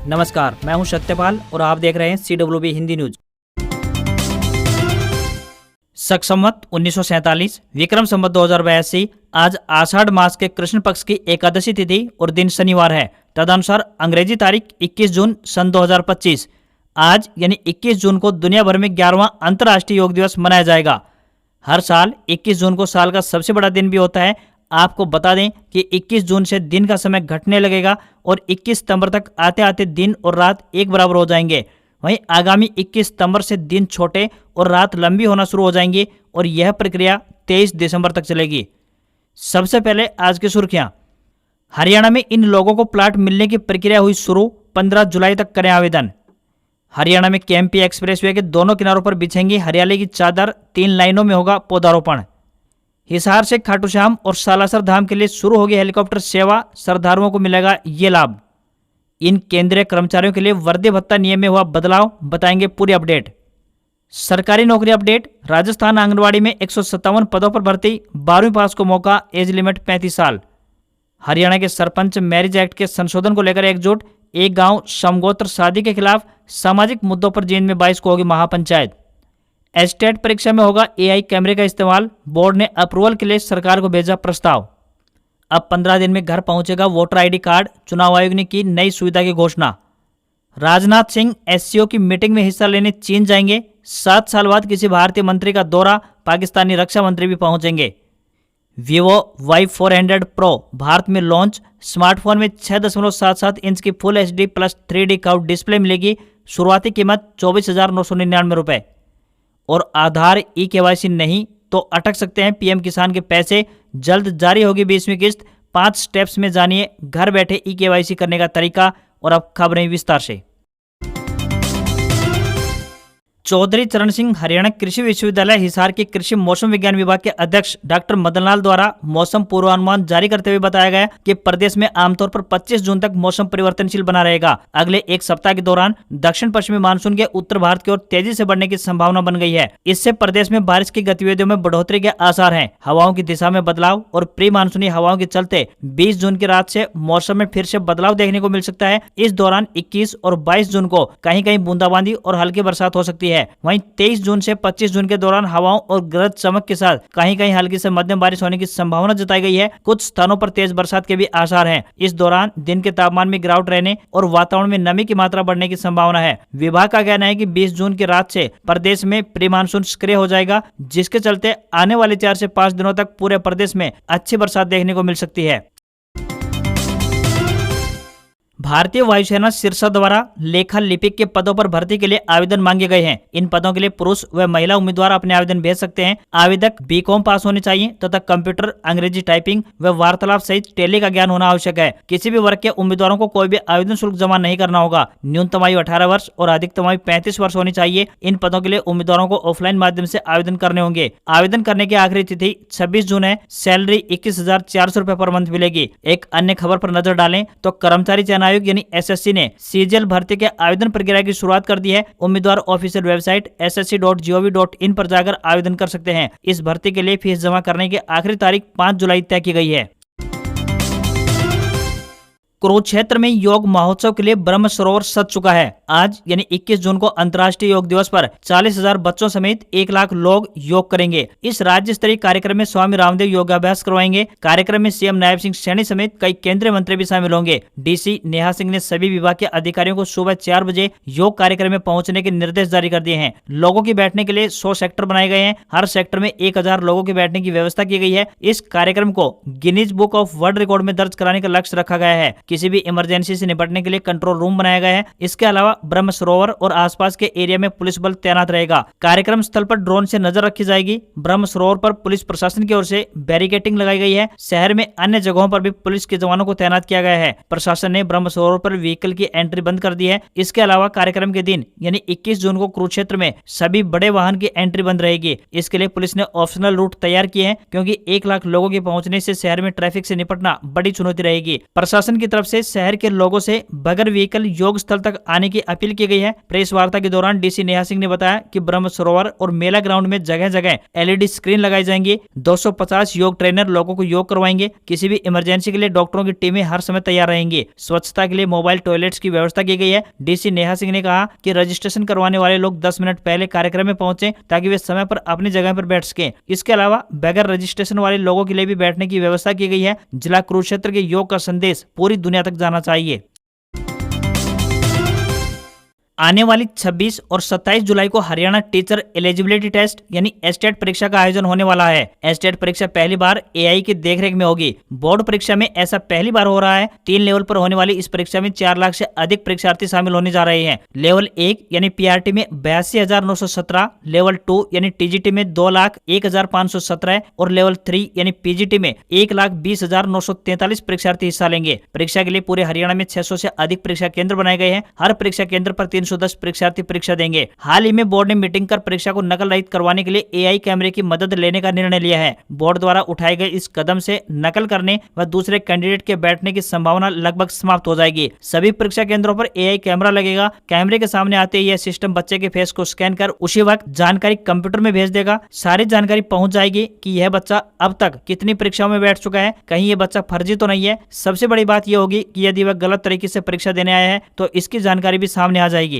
नमस्कार, मैं हूं सत्यपाल और आप देख रहे हैं CWB हिंदी न्यूज। शक संवत 1947 विक्रम संवत 2082 आज आषाढ़ मास के कृष्ण पक्ष की एकादशी तिथि और दिन शनिवार है। तदनुसार अंग्रेजी तारीख 21 जून सन 2025 आज यानी 21 जून को दुनिया भर में 11वां अंतर्राष्ट्रीय योग दिवस मनाया जाएगा। हर साल 21 जून को साल का सबसे बड़ा दिन भी होता है। आपको बता दें कि 21 जून से दिन का समय घटने लगेगा और 21 सितंबर तक आते आते दिन और रात एक बराबर हो जाएंगे। वहीं आगामी 21 सितंबर से दिन छोटे और रात लंबी होना शुरू हो जाएंगी और यह प्रक्रिया 23 दिसंबर तक चलेगी। सबसे पहले आज की सुर्खियां। हरियाणा में इन लोगों को प्लाट मिलने की प्रक्रिया हुई शुरू, 15 जुलाई तक करें आवेदन। हरियाणा में केएमपी एक्सप्रेसवे के दोनों किनारों पर बिछेंगी हरियाली की चादर, 3 लाइनों में होगा पौधारोपण। हिसार से खाटू श्याम और सालासर धाम के लिए शुरू होगी हेलीकॉप्टर सेवा, श्रद्धालुओं को मिलेगा ये लाभ। इन केंद्रीय कर्मचारियों के लिए वर्दी भत्ता नियम में हुआ बदलाव, बताएंगे पूरी अपडेट। सरकारी नौकरी अपडेट। राजस्थान आंगनबाड़ी में 157 पदों पर भर्ती, 12वीं पास को मौका, एज लिमिट 35 साल। हरियाणा के सरपंच मैरिज एक्ट के संशोधन को लेकर एकजुट, एक गांव समगोत्र शादी के खिलाफ, सामाजिक मुद्दों पर जींद में 22 को होगी महापंचायत। एस्टेट परीक्षा में होगा AI कैमरे का इस्तेमाल, बोर्ड ने अप्रूवल के लिए सरकार को भेजा प्रस्ताव। अब 15 दिन में घर पहुंचेगा वोटर ID कार्ड, चुनाव आयोग ने की नई सुविधा की घोषणा। राजनाथ सिंह SCO की मीटिंग में हिस्सा लेने चीन जाएंगे। 7 साल बाद किसी भारतीय मंत्री का दौरा, पाकिस्तानी रक्षा मंत्री भी पहुंचेंगे। Vivo Y400 Pro भारत में लॉन्च, स्मार्टफोन में 6.77 इंच की full HD plus 3D curve display मिलेगी, शुरुआती कीमत 24,999 रुपए। और आधार eKYC नहीं तो अटक सकते हैं PM किसान के पैसे, जल्द जारी होगी 20वीं किस्त। 5 स्टेप्स में जानिए घर बैठे eKYC करने का तरीका। और अब खबरें विस्तार से। चौधरी चरण सिंह हरियाणा कृषि विश्वविद्यालय हिसार के कृषि मौसम विज्ञान विभाग के अध्यक्ष डॉक्टर मदनलाल द्वारा मौसम पूर्वानुमान जारी करते हुए बताया गया कि प्रदेश में आमतौर पर 25 जून तक मौसम परिवर्तनशील बना रहेगा। अगले एक सप्ताह के दौरान दक्षिण पश्चिमी मानसून के उत्तर भारत की ओर तेजी से बढ़ने की संभावना बन गई है। इससे प्रदेश में बारिश की गतिविधियों में बढ़ोतरी के आसार हैं। हवाओं की दिशा में बदलाव और प्री मानसूनी हवाओं के चलते 20 जून की रात से मौसम में फिर से बदलाव देखने को मिल सकता है। इस दौरान 21 और 22 जून को कहीं कहीं बूंदाबांदी और हल्की बरसात हो सकती है। वहीं 23 जून से 25 जून के दौरान हवाओं और गरज चमक के साथ कहीं कहीं हल्की से मध्यम बारिश होने की संभावना जताई गई है। कुछ स्थानों पर तेज बरसात के भी आसार हैं। इस दौरान दिन के तापमान में गिरावट रहने और वातावरण में नमी की मात्रा बढ़ने की संभावना है। विभाग का कहना है कि 20 जून की रात से प्रदेश में प्री मानसून सक्रिय हो जाएगा, जिसके चलते आने वाले 4 से 5 दिनों तक पूरे प्रदेश में अच्छी बरसात देखने को मिल सकती है। भारतीय वायुसेना सिरसा द्वारा लेखा लिपिक के पदों पर भर्ती के लिए आवेदन मांगे गए हैं। इन पदों के लिए पुरुष व महिला उम्मीदवार अपने आवेदन भेज सकते हैं। आवेदक BCom पास होने चाहिए तथा कंप्यूटर, अंग्रेजी टाइपिंग व वार्तालाप सहित टेली का ज्ञान होना आवश्यक है। किसी भी वर्ग के उम्मीदवारों को कोई भी आवेदन शुल्क जमा नहीं करना होगा। न्यूनतम आयु 18 वर्ष और अधिकतम आयु 35 वर्ष होनी चाहिए। इन पदों के लिए उम्मीदवारों को ऑफलाइन माध्यम से आवेदन करने होंगे। आवेदन करने की आखिरी तिथि 26 जून है। सैलरी 21,400 रुपए पर मंथ मिलेगी। एक अन्य खबर पर नजर डालें तो कर्मचारी चयन आयोग यानी SSC ने CGL भर्ती के आवेदन प्रक्रिया की शुरुआत कर दी है। उम्मीदवार ऑफिशियल वेबसाइट ssc.gov.in पर जाकर आवेदन कर सकते हैं। इस भर्ती के लिए फीस जमा करने की आखिरी तारीख 5 जुलाई तय की गई है। कुरुक्षेत्र में योग महोत्सव के लिए ब्रह्म सरोवर सज चुका है। आज यानी 21 जून को अंतर्राष्ट्रीय योग दिवस पर 40,000 बच्चों समेत 1 लाख लोग योग करेंगे। इस राज्य स्तरीय कार्यक्रम में स्वामी रामदेव योगाभ्यास करवाएंगे। कार्यक्रम में CM नायब सिंह सैनी समेत कई केंद्रीय मंत्री भी शामिल होंगे। DC नेहा सिंह ने सभी विभाग के अधिकारियों को सुबह 4 बजे योग कार्यक्रम में पहुंचने के निर्देश जारी कर दिए हैं। लोगों की बैठने के लिए 100 सेक्टर बनाए गए हैं। हर सेक्टर में 1000 लोगों के बैठने की व्यवस्था की गई है। इस कार्यक्रम को Guinness book of world record में दर्ज कराने का लक्ष्य रखा गया है। किसी भी इमरजेंसी से निपटने के लिए कंट्रोल रूम बनाया गया है। इसके अलावा ब्रह्म सरोवर और आसपास के एरिया में पुलिस बल तैनात रहेगा। कार्यक्रम स्थल पर ड्रोन से नजर रखी जाएगी। ब्रह्म सरोवर पर पुलिस प्रशासन की ओर से बैरिकेटिंग लगाई गई है। शहर में अन्य जगहों पर भी पुलिस के जवानों को तैनात किया गया है। प्रशासन ने ब्रह्म सरोवर पर व्हीकल की एंट्री बंद कर दी है। इसके अलावा कार्यक्रम के दिन यानी 21 जून को कुरुक्षेत्र में सभी बड़े वाहन की एंट्री बंद रहेगी। इसके लिए पुलिस ने ऑप्शनल रूट तैयार किए हैं, क्योंकि 1 लाख लोगों के पहुंचने से शहर में ट्रैफिक से निपटना बड़ी चुनौती रहेगी। प्रशासन की तरफ से शहर के लोगों से बगैर व्हीकल योग स्थल तक आने की अपील की गई है। प्रेस वार्ता के दौरान डीसी नेहा सिंह ने बताया कि ब्रह्म सरोवर और मेला ग्राउंड में जगह जगह एलईडी स्क्रीन लगाई जाएंगी। 250 योग ट्रेनर लोगों को योग करवाएंगे। किसी भी इमरजेंसी के लिए डॉक्टरों की टीमें हर समय तैयार रहेंगी। स्वच्छता के लिए मोबाइल टॉयलेट्स की व्यवस्था की गई है। डीसी नेहा सिंह ने कहा कि रजिस्ट्रेशन करवाने वाले लोग 10 मिनट पहले कार्यक्रम में पहुंचे ताकि वे समय पर अपनी जगह पर बैठ सकें। इसके अलावा बगैर रजिस्ट्रेशन वाले लोगों के लिए भी बैठने की व्यवस्था की गई है। जिला कुरुक्षेत्र के योग का संदेश पूरी दुनिया तक जाना चाहिए। आने वाली 26 और 27 जुलाई को हरियाणा टीचर एलिजिबिलिटी टेस्ट यानी एस्टेट परीक्षा का आयोजन होने वाला है। एस्टेट परीक्षा पहली बार एआई की देखरेख में होगी। बोर्ड परीक्षा में ऐसा पहली बार हो रहा है। 3 लेवल पर होने वाली इस परीक्षा में 4 लाख से अधिक परीक्षार्थी शामिल होने जा रहे हैं। लेवल 1 यानी पीआरटी में 82,917, लेवल 2 यानी टीजीटी में 2,01,517 और लेवल 3 यानी पीजीटी में 1,20,943 परीक्षार्थी हिस्सा लेंगे। परीक्षा के लिए पूरे हरियाणा में 600 से अधिक परीक्षा केंद्र बनाए गए हैं। हर परीक्षा केंद्र पर 310 परीक्षार्थी परीक्षा देंगे। हाल ही में बोर्ड ने मीटिंग कर परीक्षा को नकल रहित करवाने के लिए एआई कैमरे की मदद लेने का निर्णय लिया है। बोर्ड द्वारा उठाए गए इस कदम से नकल करने व दूसरे कैंडिडेट के बैठने की संभावना लगभग समाप्त हो जाएगी। सभी परीक्षा केंद्रों पर एआई कैमरा लगेगा। कैमरे के सामने आते ही यह सिस्टम बच्चे के फेस को स्कैन कर उसी वक्त जानकारी कंप्यूटर में भेज देगा। सारी जानकारी पहुंच जाएगी कि यह बच्चा अब तक कितनी परीक्षाओं में बैठ चुका है, कहीं यह बच्चा फर्जी तो नहीं है। सबसे बड़ी बात यह होगी कि यदि वह गलत तरीके से परीक्षा देने आया है तो इसकी जानकारी भी सामने आ जाएगी।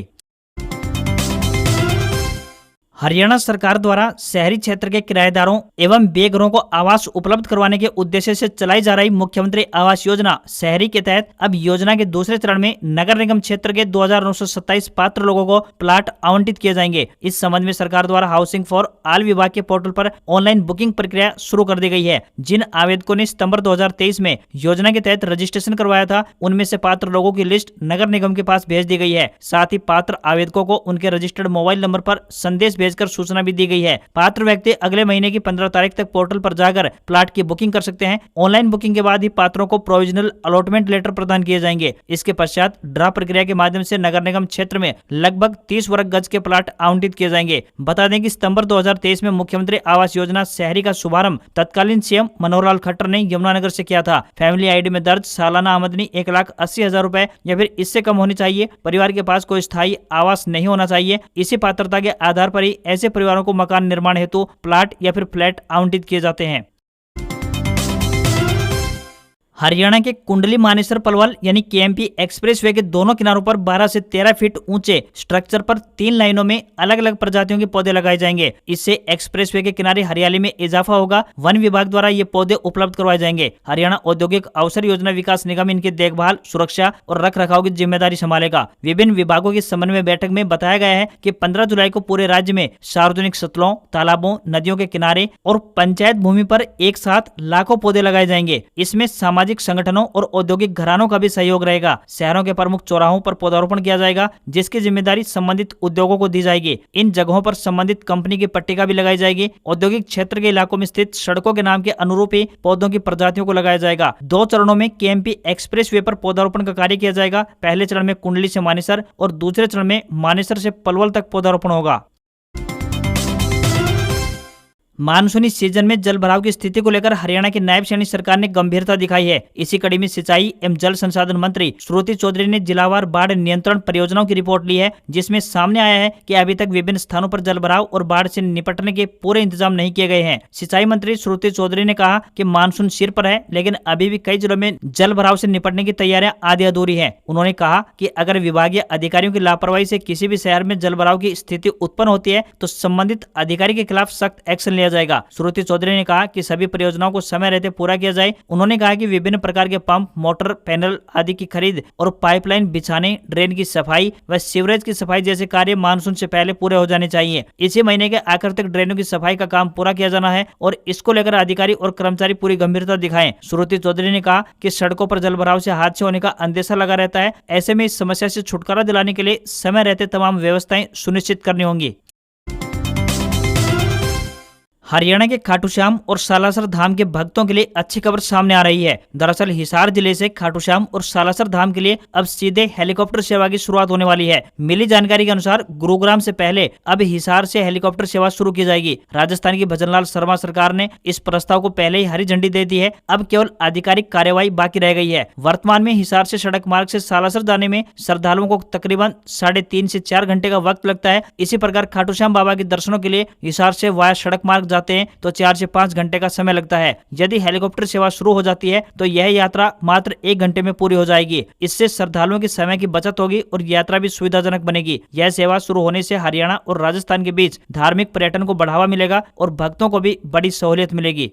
हरियाणा सरकार द्वारा शहरी क्षेत्र के किराएदारों एवं बेघरों को आवास उपलब्ध करवाने के उद्देश्य से चलाई जा रही मुख्यमंत्री आवास योजना शहरी के तहत अब योजना के दूसरे चरण में नगर निगम क्षेत्र के 2,927 पात्र लोगों को प्लाट आवंटित किए जाएंगे। इस संबंध में सरकार द्वारा हाउसिंग फॉर ऑल विभाग के पोर्टल पर ऑनलाइन बुकिंग प्रक्रिया शुरू कर दी गई है। जिन आवेदकों ने सितंबर 2023 में योजना के तहत रजिस्ट्रेशन करवाया था, उनमें से पात्र लोगों की लिस्ट नगर निगम के पास भेज दी गई है। साथ ही पात्र आवेदकों को उनके रजिस्टर्ड मोबाइल नंबर पर संदेश भेजकर सूचना भी दी गई है। पात्र व्यक्ति अगले महीने की 15 तारीख तक पोर्टल पर जाकर प्लाट की बुकिंग कर सकते हैं। ऑनलाइन बुकिंग के बाद ही पात्रों को प्रोविजनल अलॉटमेंट लेटर प्रदान किए जाएंगे। इसके पश्चात ड्रा प्रक्रिया के माध्यम से नगर निगम क्षेत्र में लगभग 30 वर्ग गज के प्लाट आवंटित किए जाएंगे। बता दें कि सितंबर 2023 में मुख्यमंत्री आवास योजना शहरी का शुभारंभ तत्कालीन सीएम मनोहर लाल खट्टर ने यमुनानगर से किया था। फैमिली आईडी में दर्ज सालाना आमदनी 1,80,000 रुपए या फिर इससे कम होनी चाहिए। परिवार के पास कोई स्थायी आवास नहीं होना चाहिए। इसी पात्रता के आधार पर ही ऐसे परिवारों को मकान निर्माण हेतु प्लाट या फिर फ्लैट आवंटित किए जाते हैं। हरियाणा के कुंडली मानेसर पलवल यानी केएमपी एक्सप्रेसवे के दोनों किनारों पर 12 से 13 फीट ऊंचे स्ट्रक्चर पर 3 लाइनों में अलग अलग प्रजातियों के पौधे लगाए जाएंगे। इससे एक्सप्रेसवे के किनारे हरियाली में इजाफा होगा। वन विभाग द्वारा ये पौधे उपलब्ध करवाए जाएंगे। हरियाणा औद्योगिक अवसर योजना विकास निगम इनकी देखभाल, सुरक्षा और रख रखाव की जिम्मेदारी संभालेगा। विभिन्न विभागों की समन्वय बैठक में बताया गया है कि 15 जुलाई को पूरे राज्य में सार्वजनिक सतलों, तालाबों, नदियों के किनारे और पंचायत भूमि पर एक साथ लाखों पौधे लगाए जाएंगे। इसमें सामाजिक संगठनों और औद्योगिक घरानों का भी सहयोग रहेगा। शहरों के प्रमुख चौराहों पर पौधारोपण किया जाएगा, जिसकी जिम्मेदारी संबंधित उद्योगों को दी जाएगी। इन जगहों पर संबंधित कंपनी की पट्टिका भी लगाई जाएगी। औद्योगिक क्षेत्र के इलाकों में स्थित सड़कों के नाम के अनुरूप ही पौधों की प्रजातियों को लगाया जाएगा। 2 चरणों में केएमपी एक्सप्रेसवे पर पौधारोपण का कार्य किया जाएगा। पहले चरण में कुंडली से मानेसर और दूसरे चरण में मानेसर से पलवल तक पौधारोपण होगा। मानसूनी सीजन में जल भराव की स्थिति को लेकर हरियाणा की नायब सैनी सरकार ने गंभीरता दिखाई है। इसी कड़ी में सिंचाई एवं जल संसाधन मंत्री श्रुति चौधरी ने जिलावार बाढ़ नियंत्रण परियोजनाओं की रिपोर्ट ली है, जिसमें सामने आया है कि अभी तक विभिन्न स्थानों पर जल भराव और बाढ़ से निपटने के पूरे इंतजाम नहीं किए गए हैं। सिंचाई मंत्री श्रुति चौधरी ने कहा कि मानसून सिर पर है, लेकिन अभी भी कई जिलों में जल भराव से निपटने की तैयारियां आधी अधूरी है। उन्होंने कहा कि अगर विभागीय अधिकारियों की लापरवाही से किसी भी शहर में जल भराव की स्थिति उत्पन्न होती है तो संबंधित अधिकारी के खिलाफ सख्त एक्शन लिया जाएगा। श्रुति चौधरी ने कहा कि सभी परियोजनाओं को समय रहते पूरा किया जाए। उन्होंने कहा कि विभिन्न प्रकार के पंप, मोटर, पैनल आदि की खरीद और पाइपलाइन बिछाने, ड्रेन की सफाई व सीवरेज की सफाई जैसे कार्य मानसून से पहले पूरे हो जाने चाहिए। इसी महीने के आखिर तक ड्रेनों की सफाई का काम पूरा किया जाना है और इसको लेकर अधिकारी और कर्मचारी पूरी गंभीरता दिखाएं। श्रुति चौधरी ने कहा कि सड़कों पर जल भराव से हादसे होने का अंदेशा लगा रहता है। ऐसे में इस समस्या से छुटकारा दिलाने के लिए समय रहते तमाम व्यवस्थाएं सुनिश्चित करनी होंगी। हरियाणा के खाटू श्याम और सालासर धाम के भक्तों के लिए अच्छी खबर सामने आ रही है। दरअसल हिसार जिले से खाटू श्याम और सालासर धाम के लिए अब सीधे हेलीकॉप्टर सेवा की शुरुआत होने वाली है। मिली जानकारी के अनुसार गुरुग्राम से पहले अब हिसार से हेलीकॉप्टर सेवा शुरू की जाएगी। राजस्थान की भजनलाल शर्मा सरकार ने इस प्रस्ताव को पहले ही हरी झंडी दे दी है। अब केवल आधिकारिक कार्यवाही बाकी रह गई है। वर्तमान में हिसार से सड़क मार्ग से सालासर जाने में श्रद्धालुओं को तकरीबन 3.5 से 4 घंटे का वक्त लगता है। इसी प्रकार खाटू श्याम बाबा के दर्शनों के लिए हिसार से वाया सड़क मार्ग जाते हैं तो 4 से 5 घंटे का समय लगता है। यदि हेलीकॉप्टर सेवा शुरू हो जाती है तो यह यात्रा मात्र 1 घंटे में पूरी हो जाएगी। इससे श्रद्धालुओं के समय की बचत होगी और यात्रा भी सुविधाजनक बनेगी। यह सेवा शुरू होने से हरियाणा और राजस्थान के बीच धार्मिक पर्यटन को बढ़ावा मिलेगा और भक्तों को भी बड़ी सहूलियत मिलेगी।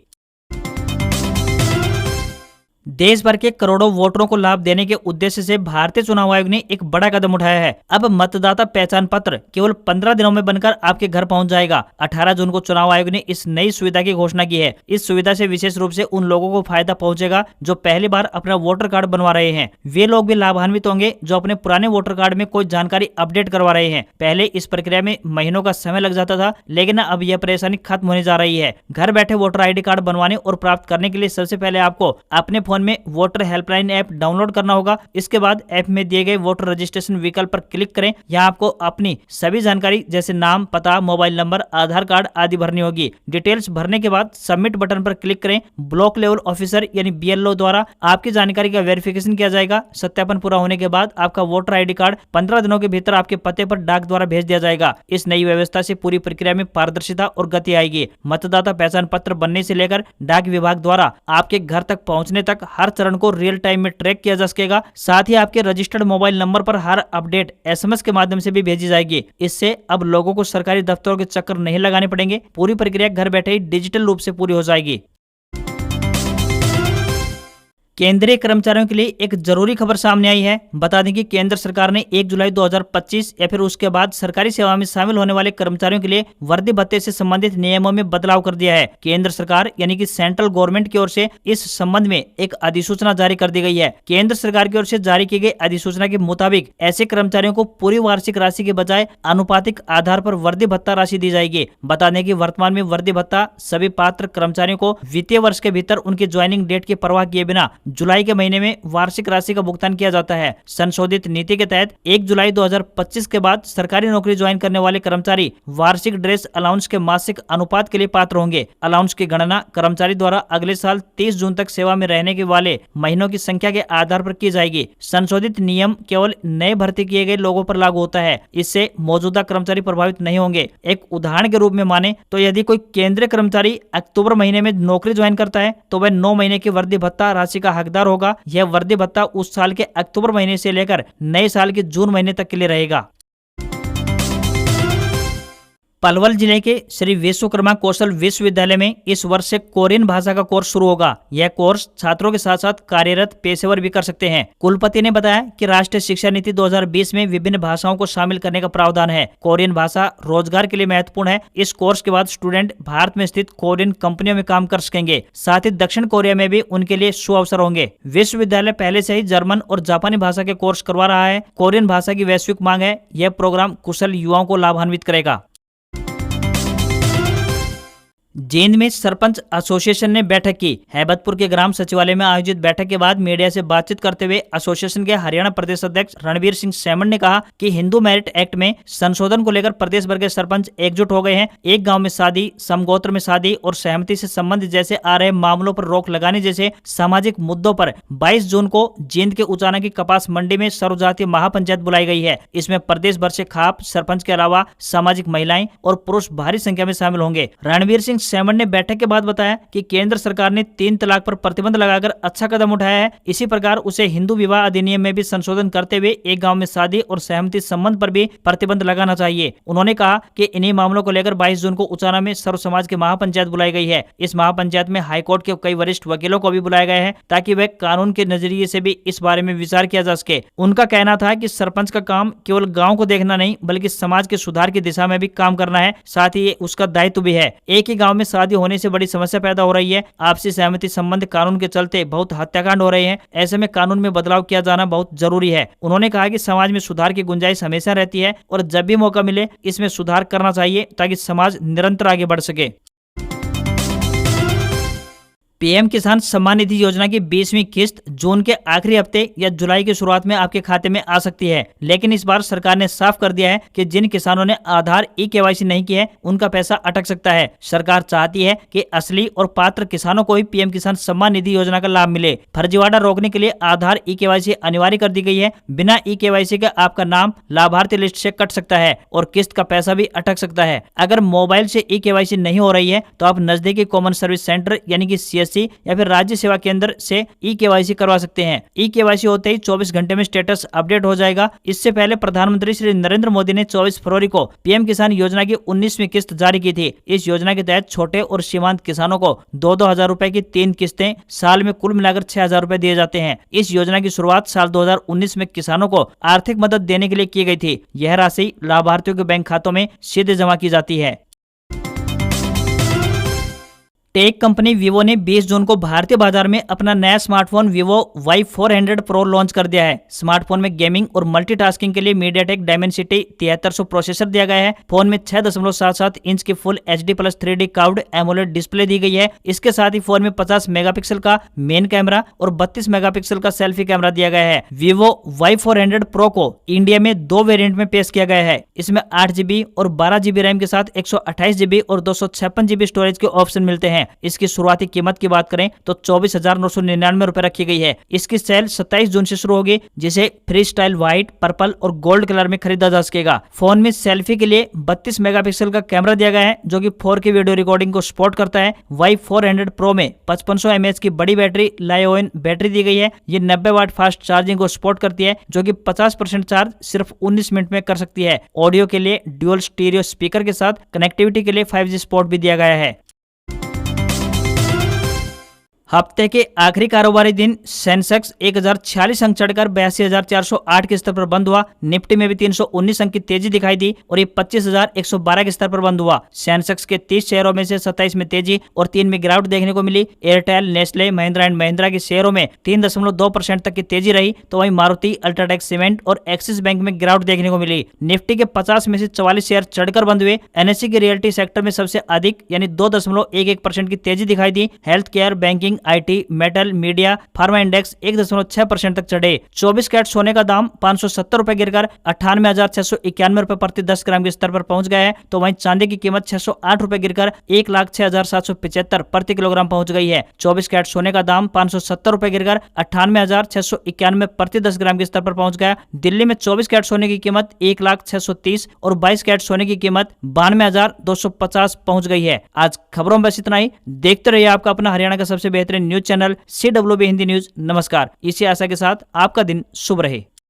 देश भर के करोड़ों वोटरों को लाभ देने के उद्देश्य से भारतीय चुनाव आयोग ने एक बड़ा कदम उठाया है। अब मतदाता पहचान पत्र केवल 15 दिनों में बनकर आपके घर पहुंच जाएगा। 18 जून को चुनाव आयोग ने इस नई सुविधा की घोषणा की है। इस सुविधा से विशेष रूप से उन लोगों को फायदा पहुंचेगा जो पहली बार अपना वोटर कार्ड बनवा रहे हैं। वे लोग भी लाभान्वित होंगे जो अपने पुराने वोटर कार्ड में कोई जानकारी अपडेट करवा रहे हैं। पहले इस प्रक्रिया में महीनों का समय लग जाता था, लेकिन अब यह परेशानी खत्म होने जा रही है। घर बैठे वोटर ID कार्ड बनवाने और प्राप्त करने के लिए सबसे पहले आपको अपने फोन में वोटर हेल्पलाइन ऐप डाउनलोड करना होगा। इसके बाद ऐप में दिए गए वोटर रजिस्ट्रेशन विकल्प पर क्लिक करें। यहाँ आपको अपनी सभी जानकारी जैसे नाम, पता, मोबाइल नंबर, आधार कार्ड आदि भरनी होगी। डिटेल्स भरने के बाद सबमिट बटन पर क्लिक करें। ब्लॉक लेवल ऑफिसर यानी BLO द्वारा आपकी जानकारी का वेरिफिकेशन किया जाएगा। सत्यापन पूरा होने के बाद आपका वोटर ID कार्ड 15 दिनों के भीतर आपके पते पर डाक द्वारा भेज दिया जाएगा। इस नई व्यवस्था से पूरी प्रक्रिया में पारदर्शिता और गति आएगी। मतदाता पहचान पत्र बनने से लेकर डाक विभाग द्वारा आपके घर तक पहुंचने तक हर चरण को रियल टाइम में ट्रैक किया जा सकेगा। साथ ही आपके रजिस्टर्ड मोबाइल नंबर पर हर अपडेट SMS के माध्यम से भी भेजी जाएगी। इससे अब लोगों को सरकारी दफ्तरों के चक्कर नहीं लगाने पड़ेंगे। पूरी प्रक्रिया घर बैठे ही डिजिटल रूप से पूरी हो जाएगी। केंद्रीय कर्मचारियों के लिए एक जरूरी खबर सामने आई है। बता दें कि केंद्र सरकार ने 1 जुलाई 2025 या फिर उसके बाद सरकारी सेवा में शामिल होने वाले कर्मचारियों के लिए वर्दी भत्ते से संबंधित नियमों में बदलाव कर दिया है। केंद्र सरकार यानी कि सेंट्रल गवर्नमेंट की ओर से इस संबंध में एक अधिसूचना जारी कर दी गई है। केंद्र सरकार की ओर से जारी की गई अधिसूचना के मुताबिक ऐसे कर्मचारियों को पूरी वार्षिक राशि के बजाय आनुपातिक आधार पर वर्दी भत्ता राशि दी जाएगी। बता दें कि वर्तमान में वर्दी भत्ता सभी पात्र कर्मचारियों को वित्तीय वर्ष के भीतर उनकी ज्वाइनिंग डेट की परवाह किए बिना जुलाई के महीने में वार्षिक राशि का भुगतान किया जाता है। संशोधित नीति के तहत 1 जुलाई 2025 के बाद सरकारी नौकरी ज्वाइन करने वाले कर्मचारी वार्षिक ड्रेस अलाउंस के मासिक अनुपात के लिए पात्र होंगे। अलाउंस की गणना कर्मचारी द्वारा अगले साल 30 जून तक सेवा में रहने के वाले महीनों की संख्या के आधार पर की जाएगी। संशोधित नियम केवल नए भर्ती किए गए लोगों पर लागू होता है। इससे मौजूदा कर्मचारी प्रभावित नहीं होंगे। एक उदाहरण के रूप में माने तो यदि कोई केंद्रीय कर्मचारी अक्टूबर महीने में नौकरी ज्वाइन करता है तो वह 9 महीने की वर्दी भत्ता राशि का हकदार होगा। यह वर्दी भत्ता उस साल के अक्टूबर महीने से लेकर नए साल के जून महीने तक के लिए रहेगा। पलवल जिले के श्री विश्वकर्मा कौशल विश्वविद्यालय में इस वर्ष से कोरियन भाषा का कोर्स शुरू होगा। यह कोर्स छात्रों के साथ साथ कार्यरत पेशेवर भी कर सकते हैं। कुलपति ने बताया कि राष्ट्रीय शिक्षा नीति 2020 में विभिन्न भाषाओं को शामिल करने का प्रावधान है। कोरियन भाषा रोजगार के लिए महत्वपूर्ण है। इस कोर्स के बाद स्टूडेंट भारत में स्थित कोरियन कंपनियों में काम कर सकेंगे। साथ ही दक्षिण कोरिया में भी उनके लिए सुअवसर होंगे। विश्वविद्यालय पहले से ही जर्मन और जापानी भाषा के कोर्स करवा रहा है। कोरियन भाषा की वैश्विक मांग है। यह प्रोग्राम कुशल युवाओं को लाभान्वित करेगा। जींद में सरपंच एसोसिएशन ने बैठक की। हैबतपुर के ग्राम सचिवालय में आयोजित बैठक के बाद मीडिया से बातचीत करते हुए एसोसिएशन के हरियाणा प्रदेश अध्यक्ष रणवीर सिंह सैमन ने कहा कि हिंदू मैरिट एक्ट में संशोधन को लेकर प्रदेश भर के सरपंच एकजुट हो गए हैं। एक गांव में शादी, समगोत्र में शादी और सहमति से संबंधित जैसे आ रहे मामलों पर रोक लगाने जैसे सामाजिक मुद्दों पर 22 जून को जींद के उचाना की कपास मंडी में सर्वजातीय महापंचायत बुलाई गई है। इसमें प्रदेश भर से खाप सरपंच के अलावा सामाजिक महिलाएं और पुरुष भारी संख्या में शामिल होंगे। रणवीर सिंह सैमन ने बैठक के बाद बताया कि केंद्र सरकार ने 3 तलाक पर प्रतिबंध लगाकर अच्छा कदम उठाया है। इसी प्रकार उसे हिंदू विवाह अधिनियम में भी संशोधन करते हुए एक गांव में शादी और सहमति संबंध पर भी प्रतिबंध लगाना चाहिए। उन्होंने कहा कि इन्हीं मामलों को लेकर 22 जून को उचाना में सर्व समाज की महापंचायत बुलाई गई है। इस महापंचायत में हाईकोर्ट के कई वरिष्ठ वकीलों को भी बुलाया गया है ताकि वह कानून के नजरिए से भी इस बारे में विचार किया जा सके। उनका कहना था कि सरपंच का काम केवल गाँव को देखना नहीं बल्कि समाज के सुधार की दिशा में भी काम करना है। साथ ही ये उसका दायित्व भी है। एक ही गाँव में शादी होने से बड़ी समस्या पैदा हो रही है। आपसी सहमति संबंध कानून के चलते बहुत हत्याकांड हो रहे हैं। ऐसे में कानून में बदलाव किया जाना बहुत जरूरी है। उन्होंने कहा कि समाज में सुधार की गुंजाइश हमेशा रहती है और जब भी मौका मिले इसमें सुधार करना चाहिए ताकि समाज निरंतर आगे बढ़ सके। पीएम किसान सम्मान निधि योजना की 20वीं किस्त जून के आखिरी हफ्ते या जुलाई की शुरुआत में आपके खाते में आ सकती है, लेकिन इस बार सरकार ने साफ कर दिया है कि जिन किसानों ने आधार ई-केवाईसी नहीं की है उनका पैसा अटक सकता है। सरकार चाहती है कि असली और पात्र किसानों को ही पीएम किसान सम्मान निधि योजना का लाभ मिले। फर्जीवाड़ा रोकने के लिए आधार ई-केवाईसी अनिवार्य कर दी गई है। बिना ई-केवाईसी के आपका नाम लाभार्थी लिस्ट से कट सकता है और किस्त का पैसा भी अटक सकता है। अगर मोबाइल से ई-केवाईसी नहीं हो रही है तो आप नजदीकी कॉमन सर्विस सेंटर यानी कि CSC या फिर राज्य सेवा केंद्र से ई-केवाईसी करवा सकते हैं। ई-केवाईसी होते ही 24 घंटे में स्टेटस अपडेट हो जाएगा। इससे पहले प्रधानमंत्री श्री नरेंद्र मोदी ने 24 फरवरी को पीएम किसान योजना की 19वीं किस्त जारी की थी। इस योजना के तहत छोटे और सीमांत किसानों को 2-2 हजार रुपए की 3 किस्तें साल में कुल मिलाकर 6 हजार रुपए दिए जाते हैं। इस योजना की शुरुआत साल 2019 में किसानों को आर्थिक मदद देने के लिए की गई थी। यह राशि लाभार्थियों के बैंक खातों में सीधे जमा की जाती है। टेक कंपनी वीवो ने 20 जून को भारतीय बाजार में अपना नया smartphone Vivo Y400 Pro launch कर दिया है। स्मार्टफोन में गेमिंग और मल्टीटास्किंग के लिए मीडियाटेक डायमेंसिटी 7300 प्रोसेसर दिया गया है। फोन में 6.77 इंच की full HD plus 3D curved AMOLED display दी गई है। इसके साथ ही फोन में 50 मेगापिक्सल का मेन कैमरा और 32 मेगापिक्सल का सेल्फी कैमरा दिया गया है। वीवो Y400 Pro को इंडिया में 2 वेरिएंट में पेश किया गया है। इसमें 8GB और 12GB रैम के साथ 128GB और 256GB स्टोरेज के ऑप्शन मिलते हैं। इसकी शुरुआती कीमत की बात करें तो 24,999 रुपए रखी गई है। इसकी सेल 27 जून से शुरू होगी, जिसे फ्री स्टाइल व्हाइट, पर्पल और गोल्ड कलर में खरीदा जा सकेगा। फोन में सेल्फी के लिए 32 मेगापिक्सल का कैमरा दिया गया है, जो कि 4K वीडियो रिकॉर्डिंग को सपोर्ट करता है। Y400 Pro में 5500 mAh की बड़ी बैटरी लाइओन बैटरी दी गई है। ये 90 वाट फास्ट चार्जिंग को सपोर्ट करती है, जो कि 50% चार्ज सिर्फ 19 मिनट में कर सकती है। ऑडियो के लिए ड्यूअल स्टीरियो स्पीकर के साथ कनेक्टिविटी के लिए 5G सपोर्ट भी दिया गया है। हफ्ते के आखिरी कारोबारी दिन सेंसेक्स 1046 अंक चढ़कर 82,408 के स्तर पर बंद हुआ। निफ्टी में भी 319 अंक की तेजी दिखाई दी और ये 25,112 के स्तर पर बंद हुआ। सेंसेक्स के 30 शेयरों में से 27 में तेजी और 3 में गिरावट देखने को मिली। एयरटेल, नेस्ले, महिंद्रा एंड महिंद्रा के शेयरों में 3.2% तक की तेजी रही, तो वहीं मारुति, अल्ट्राटेक सीमेंट और एक्सिस बैंक में गिरावट देखने को मिली। निफ्टी के 50 में से 44 शेयर चढ़कर बंद हुए। NSE के रियल्टी सेक्टर में सबसे अधिक यानी 2.11% की तेजी दिखाई दी। Health care, banking, IT, metal, media, pharma index 1.6% तक चढ़े। 24 कैरेट सोने का दाम 570 रुपए गिरकर 98,691 रुपए प्रति 10 ग्राम के स्तर पर पहुंच गया है, तो वहीं चांदी की कीमत 608 रुपए गिरकर 1,06,775 प्रति किलोग्राम पहुंच गई है। 24 कैरेट सोने का दाम 570 रुपए गिरकर 98,691 प्रति 10 ग्राम के स्तर पर पहुंच गया। दिल्ली में 24 कैरेट सोने की कीमत 1,06,30 और 22 कैरेट सोने की कीमत 92,250 पहुंच गई है। आज खबरों में बस इतना ही। देखते रहिए आपका अपना हरियाणा का सबसे बेहतरीन news channel CWB Hindi news. नमस्कार। इसी आशा के साथ आपका दिन शुभ रहे।